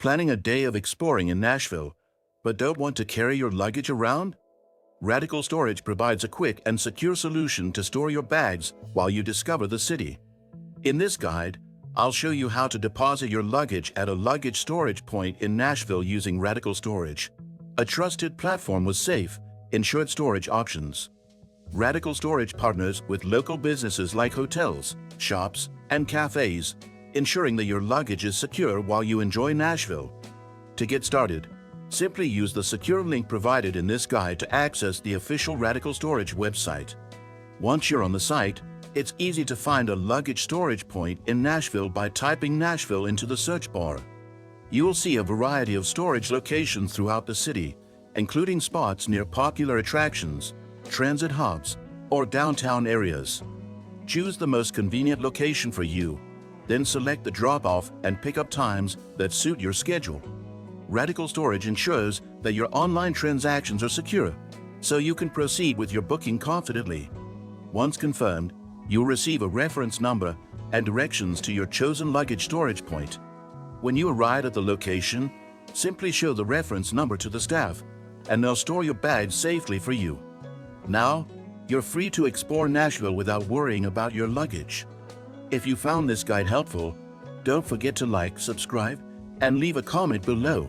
Planning a day of exploring in Nashville, but don't want to carry your luggage around? Radical Storage provides a quick and secure solution to store your bags while you discover the city. In this guide, I'll show you how to deposit your luggage at a luggage storage point in Nashville using Radical Storage, a trusted platform with safe, insured storage options. Radical Storage partners with local businesses like hotels, shops, and cafes, ensuring that your luggage is secure while you enjoy Nashville. To get started, simply use the secure link provided in this guide to access the official Radical Storage website. Once you're on the site, it's easy to find a luggage storage point in Nashville by typing Nashville into the search bar. You will see a variety of storage locations throughout the city, including spots near popular attractions, transit hubs, or downtown areas. Choose the most convenient location for you, then select the drop-off and pick-up times that suit your schedule. Radical Storage ensures that your online transactions are secure, so you can proceed with your booking confidently. Once confirmed, you'll receive a reference number and directions to your chosen luggage storage point. When you arrive at the location, simply show the reference number to the staff, and they'll store your bags safely for you. Now, you're free to explore Nashville without worrying about your luggage. If you found this guide helpful, don't forget to like, subscribe, and leave a comment below.